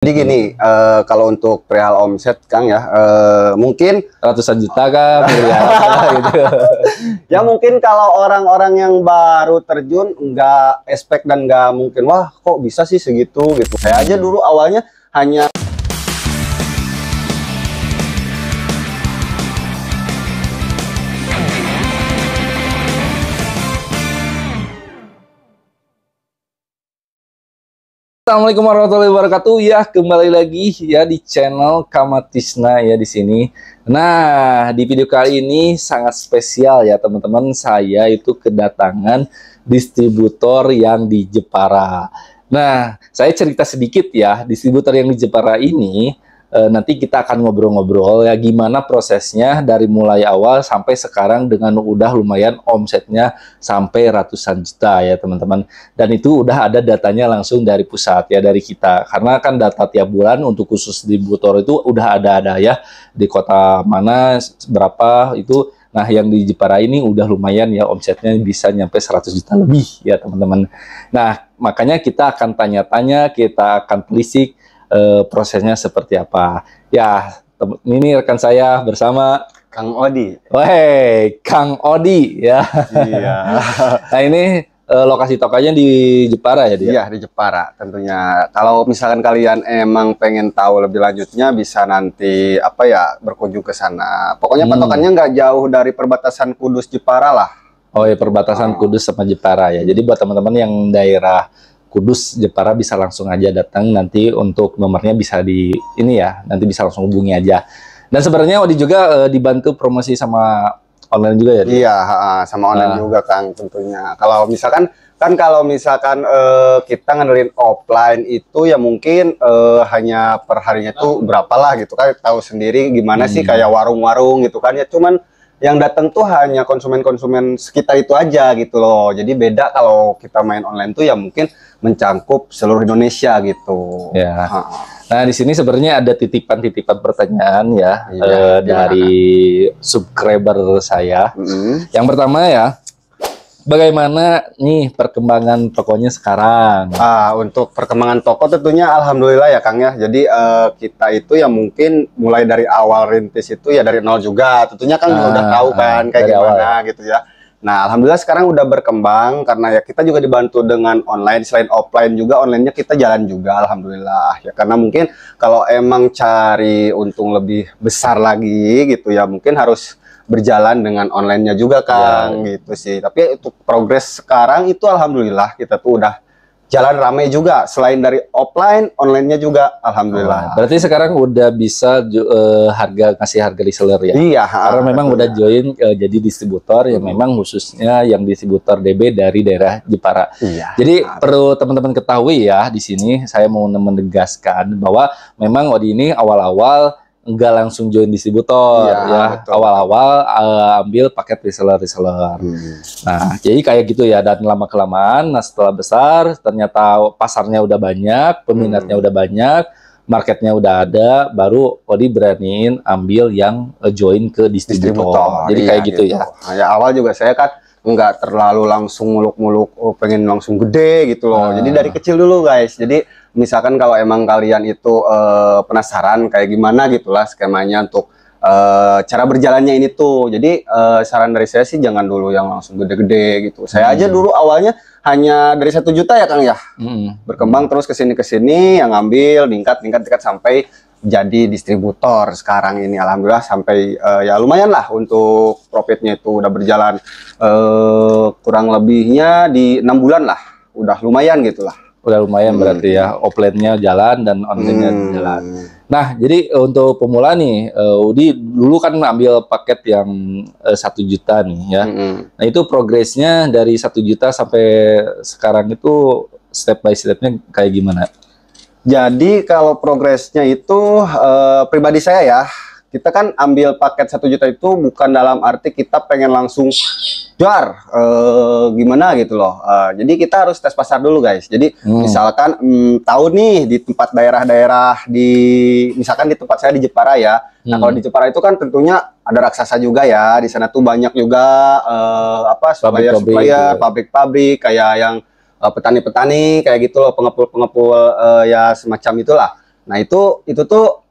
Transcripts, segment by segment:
Jadi gini, kalau untuk perihal omset Kang ya, mungkin ratusan juta kan, miliaran gitu. ya mungkin kalau orang-orang yang baru terjun nggak expect dan nggak mungkin, wah kok bisa sih segitu gitu. Saya aja dulu awalnya hanya Assalamualaikum warahmatullahi wabarakatuh. Ya, kembali lagi ya di channel Kamatisna ya di sini. Nah, di video kali ini sangat spesial ya teman-teman. Saya itu kedatangan distributor yang di Jepara. Nah, saya cerita sedikit ya, distributor yang di Jepara ini nanti kita akan ngobrol-ngobrol ya gimana prosesnya dari mulai awal sampai sekarang dengan udah lumayan omsetnya sampai ratusan juta ya teman-teman. Dan itu udah ada datanya langsung dari pusat ya, dari kita. Karena kan data tiap bulan untuk khusus distributor itu udah ada ya di kota mana berapa itu. Nah, yang di Jepara ini udah lumayan ya, omsetnya bisa nyampe 100 juta lebih ya teman-teman. Nah, makanya kita akan tanya-tanya, kita akan telisik prosesnya seperti apa. Ya, ini rekan saya bersama Kang Odi. Weh, Kang Odi ya. Iya. Nah, ini lokasi tokonya di Jepara ya dia? Iya, di Jepara tentunya. Kalau misalkan kalian emang pengen tahu lebih lanjutnya, bisa nanti apa ya berkunjung ke sana. Pokoknya patokannya nggak jauh dari perbatasan Kudus Jepara lah. Oh ya, perbatasan Kudus sama Jepara ya. Jadi buat teman-teman yang daerah Kudus Jepara bisa langsung aja datang, nanti untuk nomornya bisa di ini ya, nanti bisa langsung hubungi aja. Dan sebenarnya Odi juga dibantu promosi sama online juga ya? Iya, sama online juga Kang tentunya. Kalau misalkan kita ngandelin offline itu ya mungkin hanya per harinya tuh berapa lah gitu kan, tahu sendiri gimana sih kayak warung-warung gitu kan ya, cuman yang datang tuh hanya konsumen-konsumen sekitar itu aja gitu loh. Jadi beda kalau kita main online tuh ya mungkin mencangkup seluruh Indonesia gitu. Ya. Nah, di sini sebenarnya ada titipan-titipan pertanyaan ya, dari subscriber saya. Yang pertama ya, bagaimana nih perkembangan tokonya sekarang? Untuk perkembangan toko tentunya alhamdulillah ya Kang ya. Jadi kita itu ya mungkin mulai dari awal rintis itu ya dari nol juga. Tentunya Kang udah tahu kan kayak gimana gitu ya. Nah, alhamdulillah sekarang udah berkembang karena ya kita juga dibantu dengan online, selain offline juga onlinenya kita jalan juga alhamdulillah. Ya karena mungkin kalau emang cari untung lebih besar lagi gitu ya mungkin harus berjalan dengan onlinenya juga Kang gitu sih. Tapi untuk progres sekarang itu alhamdulillah kita tuh udah jalan rame juga, selain dari offline, onlinenya juga alhamdulillah. Berarti sekarang udah bisa kasih harga reseller ya? Iya. Karena memang udah join jadi distributor yang memang khususnya yang distributor DB dari daerah Jepara. Iya. Jadi perlu teman-teman ketahui ya, di sini saya mau menegaskan bahwa memang Odi ini awal-awal nggak langsung join distributor ya, awal-awal ambil paket reseller. Nah, jadi kayak gitu ya, dan lama-kelamaan, nah setelah besar ternyata pasarnya udah banyak, peminatnya udah banyak, marketnya udah ada, baru Odi beraniin ambil yang join ke distributor. Jadi kayak gitu ya. Nah, ya awal juga saya kan nggak terlalu langsung muluk-muluk pengen langsung gede gitu loh. Jadi dari kecil dulu guys. Jadi misalkan kalau emang kalian itu penasaran kayak gimana gitulah skemanya untuk cara berjalannya ini tuh. Jadi saran dari saya sih jangan dulu yang langsung gede-gede gitu. Saya aja dulu awalnya hanya dari 1 juta ya Kang ya. Berkembang terus kesini yang ngambil tingkat sampai jadi distributor sekarang ini alhamdulillah sampai ya lumayan lah untuk profitnya itu udah berjalan kurang lebihnya di 6 bulan lah, udah lumayan gitulah. Udah lumayan berarti ya, offline-nya jalan dan online-nya jalan. Nah, jadi untuk pemula nih, Udi dulu kan ambil paket yang 1 juta nih ya. Nah, itu progresnya dari 1 juta sampai sekarang itu step by step-nya kayak gimana? Jadi kalau progresnya itu pribadi saya ya, kita kan ambil paket 1 juta itu bukan dalam arti kita pengen langsung gimana gitu loh. Jadi kita harus tes pasar dulu guys. Jadi misalkan tahu nih di tempat daerah-daerah misalkan di tempat saya di Jepara ya. Nah kalau di Jepara itu kan tentunya ada raksasa juga ya. Di sana tuh banyak juga supplier, pabrik-pabrik kayak yang petani-petani kayak gitu loh, pengepul-pengepul ya semacam itulah. Nah itu tuh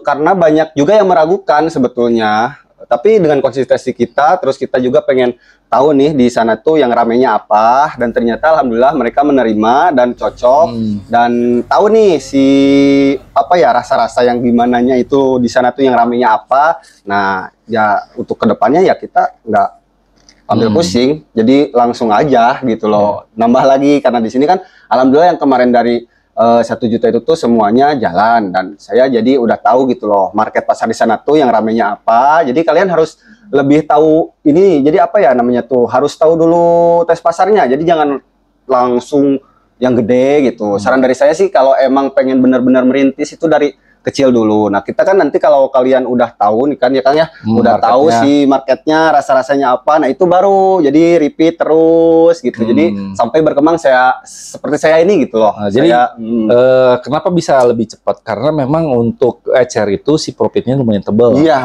karena banyak juga yang meragukan sebetulnya. Tapi dengan konsistensi kita, terus kita juga pengen tahu nih di sana tuh yang ramenya apa, dan ternyata alhamdulillah mereka menerima dan cocok dan tahu nih si apa ya rasa-rasa yang gimananya itu di sana tuh yang ramenya apa. Nah ya untuk kedepannya ya kita nggak ambil pusing, jadi langsung aja gitu loh. Nambah lagi karena di sini kan alhamdulillah yang kemarin dari 1 juta itu tuh semuanya jalan, dan saya jadi udah tahu gitu loh market pasar di sana tuh yang ramenya apa. Jadi kalian harus lebih tahu ini, jadi apa ya namanya tuh, harus tahu dulu tes pasarnya, jadi jangan langsung yang gede gitu. Saran dari saya sih kalau emang pengen benar-benar merintis itu dari kecil dulu. Nah kita kan nanti kalau kalian udah tahu nih kan ya Kang ya, udah tahu sih marketnya, rasa-rasanya apa, nah itu baru jadi repeat terus gitu. Jadi sampai berkembang saya seperti saya ini gitu loh. Nah, jadi kenapa bisa lebih cepat? Karena memang untuk ecer itu si profitnya lumayan tebal. Iya.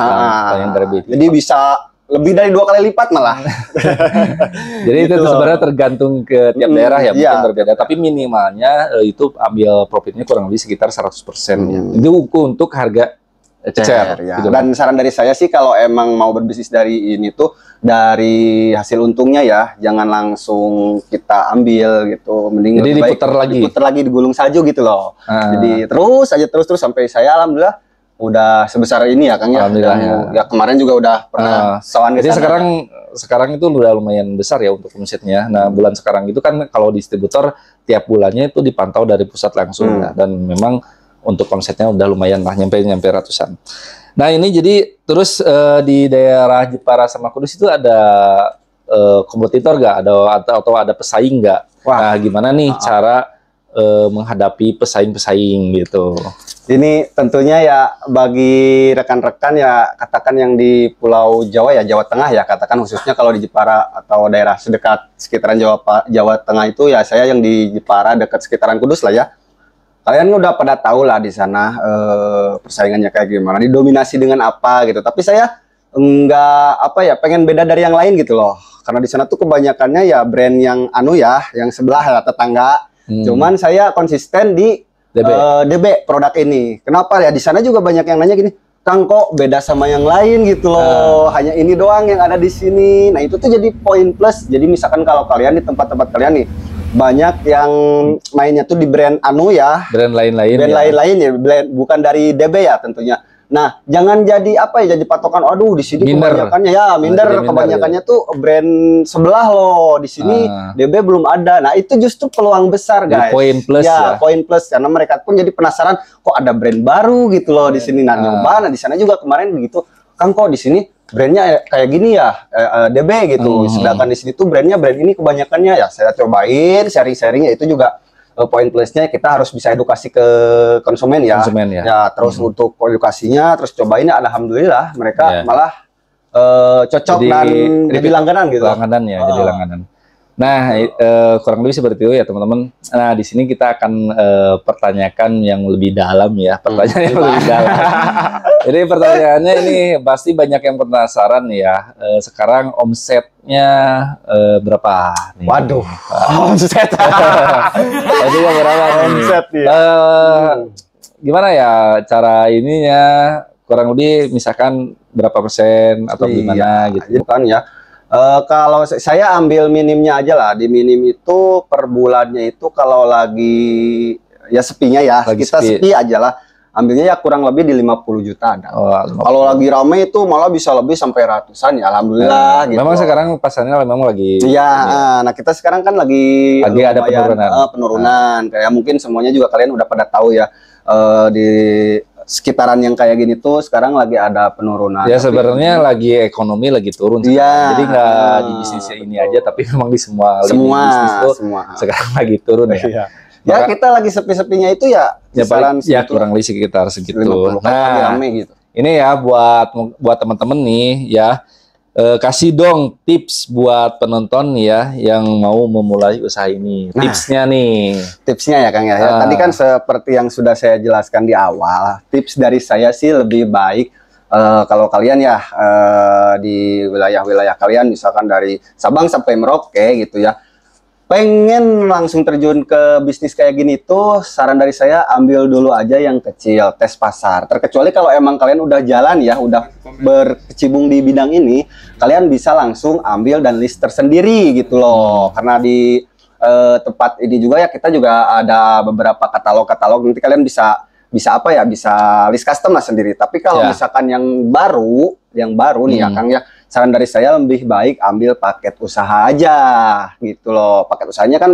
Jadi bisa lebih dari 2 kali lipat malah. Jadi gitu. Itu sebenarnya tergantung ke tiap daerah ya, mungkin berbeda. Tapi minimalnya itu ambil profitnya kurang lebih sekitar 100%. Itu untuk harga ecer. Ya. Gitu. Dan saran dari saya sih kalau emang mau berbisnis dari ini tuh dari hasil untungnya ya, jangan langsung kita ambil gitu. Mending jadi diputar lagi, digulung salju gitu loh. Jadi terus sampai saya alhamdulillah udah sebesar ini ya Kang ya. Ya kemarin juga udah pernah sawan. Jadi sekarang itu udah lumayan besar ya untuk omsetnya. Nah bulan sekarang itu kan kalau distributor tiap bulannya itu dipantau dari pusat langsung ya, dan memang untuk omsetnya udah lumayan lah, nyampe ratusan. Nah ini jadi terus di daerah Jepara sama Kudus itu ada kompetitor nggak, atau ada pesaing nggak? Nah gimana nih cara menghadapi pesaing-pesaing gitu? Ini tentunya ya bagi rekan-rekan ya, katakan yang di Pulau Jawa ya, Jawa Tengah ya, katakan khususnya kalau di Jepara atau daerah sedekat sekitaran Jawa Tengah itu ya, saya yang di Jepara dekat sekitaran Kudus lah ya. Kalian udah pada tahu lah di sana persaingannya kayak gimana, didominasi dengan apa gitu. Tapi saya enggak apa ya, pengen beda dari yang lain gitu loh. Karena di sana tuh kebanyakannya ya brand yang yang sebelah ya, tetangga. Cuman saya konsisten di DB produk ini. Kenapa ya? Di sana juga banyak yang nanya gini, Kang kok beda sama yang lain gitu loh. Hanya ini doang yang ada di sini. Nah itu tuh jadi poin plus. Jadi misalkan kalau kalian di tempat-tempat kalian nih banyak yang mainnya tuh di brand brand lain-lain ya, bukan dari DB ya tentunya. Nah, jangan jadi apa ya, jadi patokan. Aduh, di sini kebanyakannya ya minder, kebanyakannya tuh brand sebelah loh. Di sini DB belum ada. Nah, itu justru peluang besar, guys. Poin plus ya. Poin plus karena mereka pun jadi penasaran kok ada brand baru gitu loh di sini. Nah, nyoba. Nah, di sana juga kemarin begitu. Kang kok di sini brandnya kayak gini ya, DB gitu. Sedangkan di sini tuh brand ini kebanyakannya ya. Saya cobain, sharing-sharingnya itu juga poin plusnya kita harus bisa edukasi ke konsumen ya. Ya terus untuk edukasinya, terus cobainnya alhamdulillah mereka malah cocok dan jadi langganan gitu. Jadi langganan. Nah, kurang lebih seperti itu ya teman-teman. Nah, di sini kita akan pertanyakan yang lebih dalam ya, pertanyaan yang lebih dalam. Jadi pertanyaannya ini pasti banyak yang penasaran ya. Sekarang omsetnya berapa? Nih? Waduh, omset. Omsetnya berapa? Omset ya. Gimana ya cara ininya? Kurang lebih misalkan berapa persen atau gimana gitu kan ya. Kalau saya ambil minimnya aja lah, di minim itu per bulannya itu kalau lagi ya sepinya ya, kita sepi aja lah, ambilnya ya kurang lebih di 50 juta ada. Kalau lagi rame itu malah bisa lebih sampai ratusan ya, alhamdulillah. Gitu. Memang sekarang pasarnya memang lagi. Iya, nah kita sekarang kan lagi ada penurunan. Kayak mungkin semuanya juga kalian udah pada tahu ya, di sekitaran yang kayak gini tuh sekarang lagi ada penurunan. Ya sebenarnya lagi ekonomi lagi turun. Iya. Jadi nggak di bisnis ini aja, tapi memang di semua bisnis tuh sekarang lagi turun ya. Iya. Ya kita lagi sepi-sepinya itu ya kisaran ya kurang lebih sekitar segitu. 50, nah, rame gitu. Ini ya buat teman-teman nih ya. Kasih dong tips buat penonton ya yang mau memulai usaha ini. Tipsnya nih. Tipsnya ya Kang ya. Tadi kan seperti yang sudah saya jelaskan di awal. Tips dari saya sih lebih baik kalau kalian ya di wilayah-wilayah kalian misalkan dari Sabang sampai Merauke gitu ya. pengen langsung terjun ke bisnis kayak gini tuh, saran dari saya ambil dulu aja yang kecil, tes pasar. Terkecuali kalau emang kalian udah jalan ya, udah berkecimpung di bidang ini, kalian bisa langsung ambil dan list tersendiri gitu loh. Karena di tempat ini juga ya kita juga ada beberapa katalog-katalog, nanti kalian bisa apa ya, bisa list custom lah sendiri. Tapi kalau misalkan yang baru nih ya Kang ya, saran dari saya lebih baik ambil paket usaha aja gitu loh. Paket usahanya kan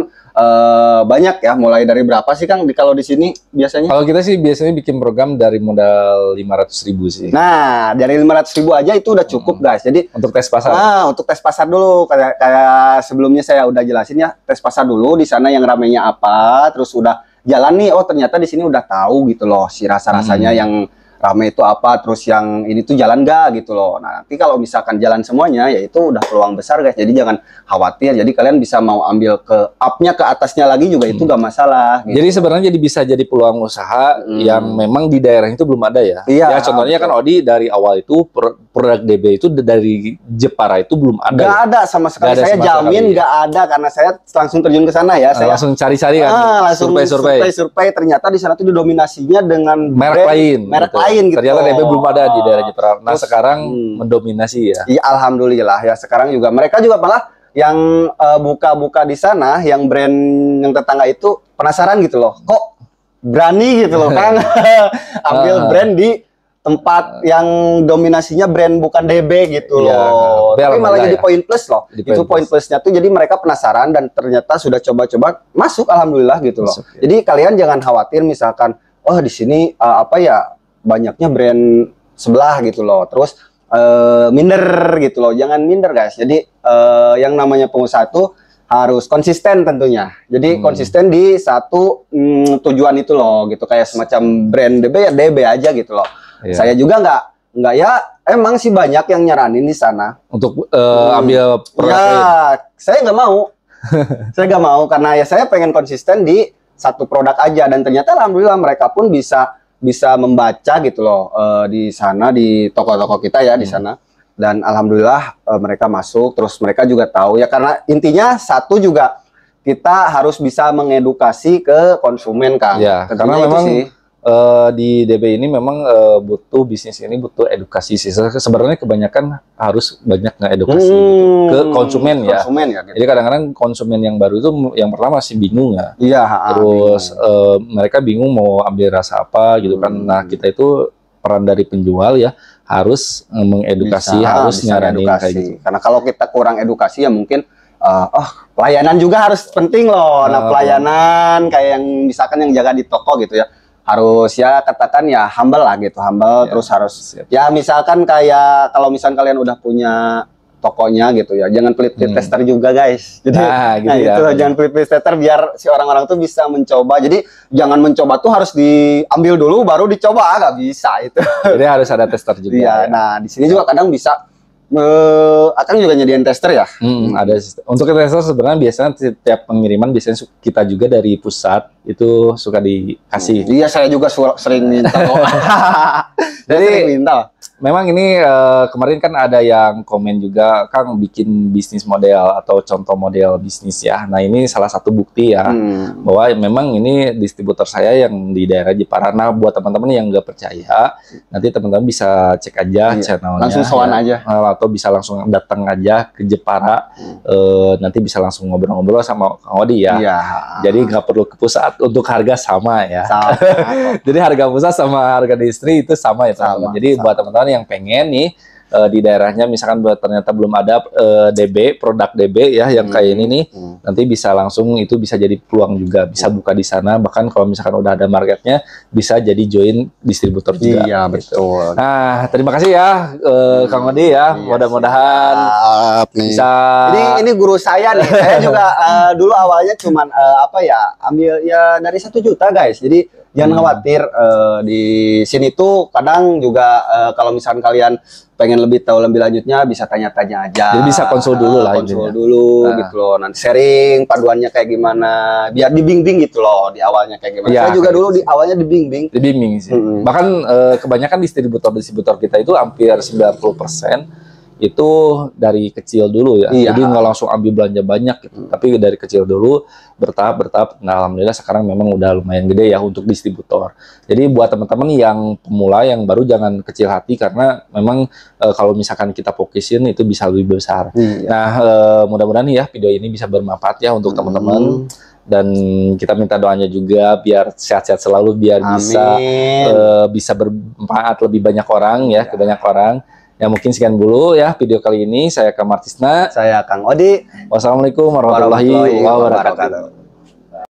banyak ya, mulai dari berapa sih Kang kalau di sini biasanya? Kalau kita sih biasanya bikin program dari modal 500.000 sih. Nah, dari 500.000 aja itu udah cukup guys. Jadi untuk tes pasar. Nah, untuk tes pasar dulu kayak sebelumnya saya udah jelasin ya, tes pasar dulu di sana yang ramenya apa, terus udah jalan nih, oh ternyata di sini udah tahu gitu loh si rasa-rasanya yang rame itu apa, terus yang ini tuh jalan gak gitu loh. Nah, nanti kalau misalkan jalan semuanya, ya itu udah peluang besar guys. Jadi jangan khawatir. Jadi kalian bisa mau ambil ke up-nya, ke atasnya lagi juga itu gak masalah. Gitu. Jadi sebenarnya bisa jadi peluang usaha yang memang di daerah itu belum ada ya. Iya. Ya contohnya kan Odi dari awal itu produk DB itu dari Jepara itu belum ada. Gak ada sama sekali. Saya jamin gak ada karena saya langsung terjun ke sana ya. Saya langsung cari-cari kan. Langsung survei. Ternyata di sana tuh didominasinya dengan merek lain. Gitu. Ternyata DB belum ada di daerah Jepara. Nah, sekarang mendominasi ya. Iya, alhamdulillah ya. Sekarang juga mereka juga malah yang buka-buka di sana, yang brand yang tetangga itu penasaran gitu loh. Kok berani gitu loh, Kang. Ambil brand di tempat yang dominasinya brand bukan DB gitu loh. Tapi malah jadi poin plus loh. Itu poin plusnya tuh, jadi mereka penasaran dan ternyata sudah coba-coba masuk, alhamdulillah gitu loh. Jadi kalian jangan khawatir misalkan, oh di sini apa ya, banyaknya brand sebelah gitu loh, terus minder gitu loh. Jangan minder guys. Jadi yang namanya pengusaha tuh harus konsisten tentunya. Jadi konsisten di satu tujuan itu loh gitu. Kayak semacam brand DB ya DB aja gitu loh. Saya juga nggak ya, emang sih banyak yang nyaranin di sana untuk ambil produk ya lain. Saya nggak mau. Saya nggak mau karena ya saya pengen konsisten di satu produk aja, dan ternyata alhamdulillah mereka pun bisa membaca gitu loh di sana, di toko-toko kita ya di sana, dan alhamdulillah mereka masuk, terus mereka juga tahu ya, karena intinya satu juga kita harus bisa mengedukasi ke konsumen Kang. Ya, karena memang di DB ini memang butuh, bisnis ini butuh edukasi sih. Sebenarnya kebanyakan harus banyak ngedukasi ke konsumen ya. Gitu. Jadi kadang-kadang konsumen yang baru itu yang pertama masih bingung ya. Iya. Terus mereka bingung mau ambil rasa apa gitu kan. Nah, kita itu peran dari penjual ya harus mengedukasi, harus nyaranin kayak gitu. Karena kalau kita kurang edukasi ya mungkin pelayanan juga harus penting loh. Nah, pelayanan kayak yang misalkan yang jaga di toko gitu ya, harus ya katakan ya humble lah gitu, humble, terus harus ya misalkan kayak kalau misalkan kalian udah punya tokonya gitu ya, jangan pelit-pelit tester juga guys. Jadi jangan pelit-pelit tester biar si orang-orang tuh bisa mencoba. Jadi jangan mencoba tuh harus diambil dulu baru dicoba, nggak bisa itu. Jadi harus ada tester juga. Ya. Nah di sini juga kadang bisa Akang juga nyediain tester ya? Ada sistem. Untuk tester sebenarnya biasanya setiap pengiriman biasanya kita juga dari pusat itu suka dikasih. Iya, saya juga sering minta kok. Jadi memang ini kemarin kan ada yang komen juga, Kang bikin bisnis model atau contoh model bisnis ya. Nah ini salah satu bukti ya bahwa memang ini distributor saya yang di daerah Jepara. Nah buat teman-teman yang nggak percaya, nanti teman-teman bisa cek aja channelnya. Langsung sowan aja. Atau bisa langsung datang aja ke Jepara. Nanti bisa langsung ngobrol-ngobrol sama Kang Odi ya. Jadi nggak perlu ke pusat, untuk harga sama ya. Jadi harga pusat sama harga distri itu sama ya teman-teman. Jadi buat teman-teman yang pengen nih di daerahnya misalkan ternyata belum ada DB, produk DB ya yang kayak ini nih, nanti bisa langsung, itu bisa jadi peluang juga, bisa buka di sana, bahkan kalau misalkan udah ada marketnya bisa jadi join distributor juga. Iya gitu. betul. Nah terima kasih ya Kang Odi ya, mudah-mudahan bisa. Ini guru saya nih, saya juga dulu awalnya cuman apa ya, ambil ya dari 1 juta guys, jadi jangan khawatir, di sini tuh kadang juga kalau misalkan kalian pengen lebih tahu lebih lanjutnya bisa tanya-tanya aja. Jadi bisa konsul dulu lah. Konsul dulu gitu loh. Nanti sharing paduannya kayak gimana, biar dibimbing gitu loh di awalnya kayak gimana. Saya juga dulu di awalnya dibimbing. Dibimbing sih. Bahkan kebanyakan distributor kita itu hampir 90% itu dari kecil dulu ya. Iya. Jadi nggak langsung ambil belanja banyak gitu. Tapi dari kecil dulu bertahap. Nah, alhamdulillah sekarang memang udah lumayan gede ya untuk distributor. Jadi buat teman-teman yang pemula yang baru jangan kecil hati karena memang kalau misalkan kita fokusin itu bisa lebih besar. Iya. Nah, mudah-mudahan ya video ini bisa bermanfaat ya untuk teman-teman. Dan kita minta doanya juga biar sehat-sehat selalu, biar bisa bermanfaat lebih banyak orang ya, ke banyak orang. Ya mungkin sekian dulu ya video kali ini. Saya Kang Martisna. Saya Kang Odi. Wassalamualaikum warahmatullahi wabarakatuh.